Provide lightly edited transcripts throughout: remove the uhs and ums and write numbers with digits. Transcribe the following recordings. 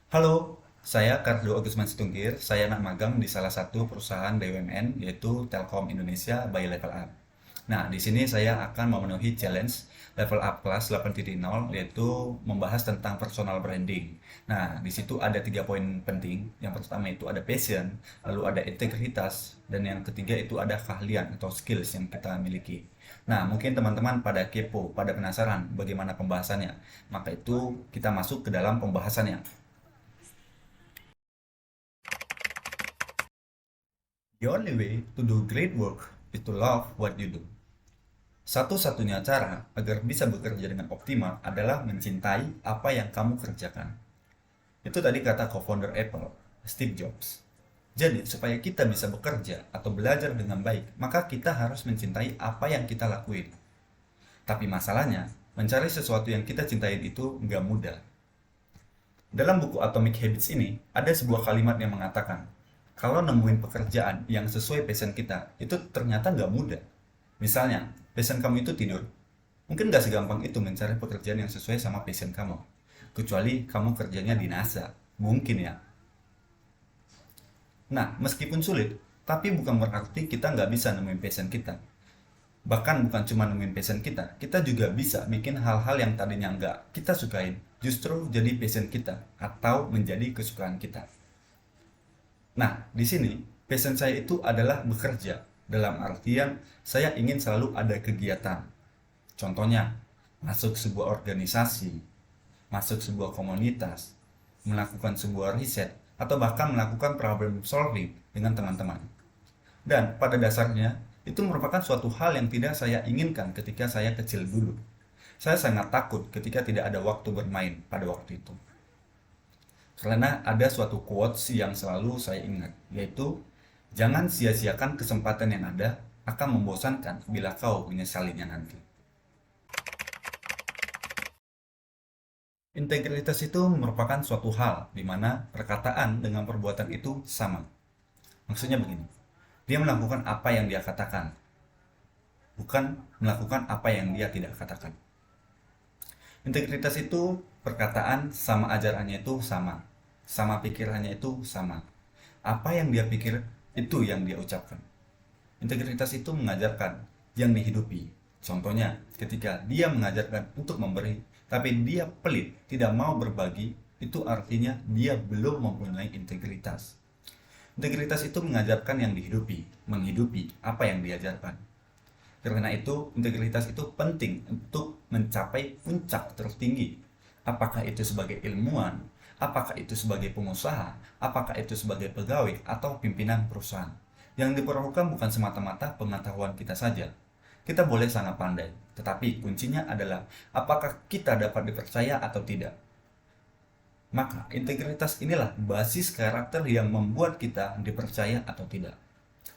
Halo, saya Kardo Agusman Situngkir. Saya anak magang di salah satu perusahaan BUMN yaitu Telkom Indonesia by Level Up. Nah, di sini saya akan memenuhi challenge Level Up Class 8.0 yaitu membahas tentang personal branding. Nah, di situ ada 3 poin penting. Yang pertama itu ada passion, lalu ada integritas, dan yang ketiga itu ada keahlian atau skills yang kita miliki. Nah, mungkin teman-teman pada kepo, pada penasaran bagaimana pembahasannya. Maka itu kita masuk ke dalam pembahasannya. The only way to do great work is to love what you do. Satu-satunya cara agar bisa bekerja dengan optimal adalah mencintai apa yang kamu kerjakan. Itu tadi kata co-founder Apple, Steve Jobs. Jadi, supaya kita bisa bekerja atau belajar dengan baik, maka kita harus mencintai apa yang kita lakuin. Tapi masalahnya, mencari sesuatu yang kita cintai itu nggak mudah. Dalam buku Atomic Habits ini, ada sebuah kalimat yang mengatakan, kalau nemuin pekerjaan yang sesuai passion kita, itu ternyata nggak mudah. Misalnya, passion kamu itu tidur. Mungkin nggak segampang itu mencari pekerjaan yang sesuai sama passion kamu. Kecuali kamu kerjanya di NASA. Mungkin ya. Nah, meskipun sulit, tapi bukan berarti kita nggak bisa nemuin passion kita. Bahkan bukan cuma nemuin passion kita juga bisa bikin hal-hal yang tadinya nggak kita sukain, justru jadi passion kita atau menjadi kesukaan kita. Nah, di sini passion saya itu adalah bekerja. Dalam artian, saya ingin selalu ada kegiatan. Contohnya, masuk sebuah organisasi, masuk sebuah komunitas, melakukan sebuah riset, atau bahkan melakukan problem solving dengan teman-teman. Dan pada dasarnya, itu merupakan suatu hal yang tidak saya inginkan ketika saya kecil dulu. Saya sangat takut ketika tidak ada waktu bermain pada waktu itu. Karena ada suatu quotes yang selalu saya ingat, yaitu jangan sia-siakan kesempatan yang ada, akan membosankan bila kau menyesalinya nanti. Integritas itu merupakan suatu hal di mana perkataan dengan perbuatan itu sama. Maksudnya begini, dia melakukan apa yang dia katakan, bukan melakukan apa yang dia tidak katakan. Integritas itu perkataan sama ajarannya itu sama, sama pikirannya itu sama. Apa yang dia pikir itu yang dia ucapkan. Integritas itu mengajarkan yang dihidupi. Contohnya, ketika dia mengajarkan untuk memberi, tapi dia pelit, tidak mau berbagi, itu artinya dia belum mempunyai integritas. Integritas itu mengajarkan yang dihidupi, menghidupi apa yang diajarkan. Karena itu, integritas itu penting untuk mencapai puncak tertinggi. Apakah itu sebagai ilmuwan, apakah itu sebagai pengusaha, apakah itu sebagai pegawai atau pimpinan perusahaan. Yang diperlukan bukan semata-mata pengetahuan kita saja. Kita boleh sangat pandai, tetapi kuncinya adalah apakah kita dapat dipercaya atau tidak. Maka integritas inilah basis karakter yang membuat kita dipercaya atau tidak.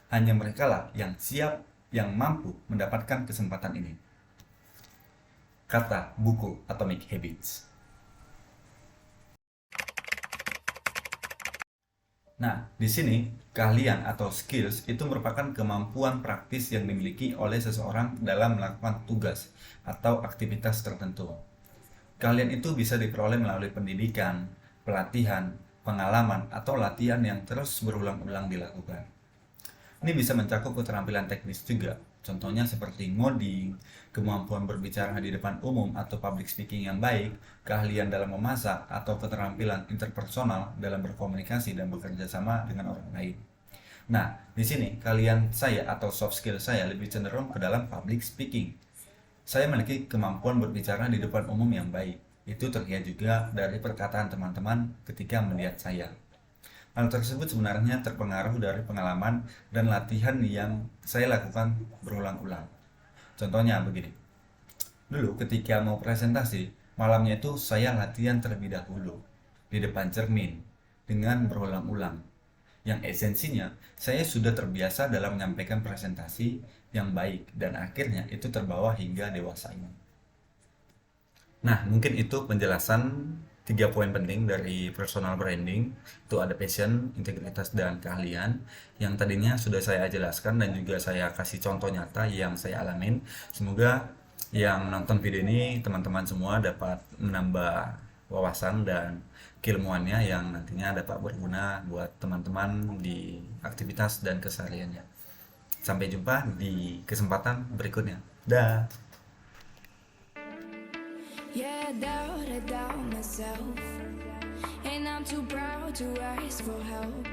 Hanya merekalah yang siap, yang mampu mendapatkan kesempatan ini. Kata buku Atomic Habits. Nah, di sini keahlian atau skills itu merupakan kemampuan praktis yang dimiliki oleh seseorang dalam melakukan tugas atau aktivitas tertentu. Keahlian itu bisa diperoleh melalui pendidikan, pelatihan, pengalaman, atau latihan yang terus berulang-ulang dilakukan. Ini bisa mencakup keterampilan teknis juga, contohnya seperti ngoding, kemampuan berbicara di depan umum atau public speaking yang baik, keahlian dalam memasak, atau keterampilan interpersonal dalam berkomunikasi dan bekerja sama dengan orang lain. Nah, di sini kalian saya atau soft skill saya lebih cenderung ke dalam public speaking. Saya memiliki kemampuan berbicara di depan umum yang baik. Itu terlihat juga dari perkataan teman-teman ketika melihat saya. Hal tersebut sebenarnya terpengaruh dari pengalaman dan latihan yang saya lakukan berulang-ulang. Contohnya begini. Dulu ketika mau presentasi, malamnya itu saya latihan terlebih dahulu di depan cermin dengan berulang-ulang. Yang esensinya, saya sudah terbiasa dalam menyampaikan presentasi yang baik dan akhirnya itu terbawa hingga dewasa ini. Nah, mungkin itu penjelasan 3 poin penting dari personal branding. Itu ada passion, integritas, dan keahlian. Yang tadinya sudah saya jelaskan dan juga saya kasih contoh nyata yang saya alamin. Semoga yang nonton video ini teman-teman semua dapat menambah wawasan dan keilmuannya yang nantinya dapat berguna buat teman-teman di aktivitas dan kesehariannya. Sampai jumpa di kesempatan berikutnya. Dah. Yeah, I doubt myself, and I'm too proud to ask for help.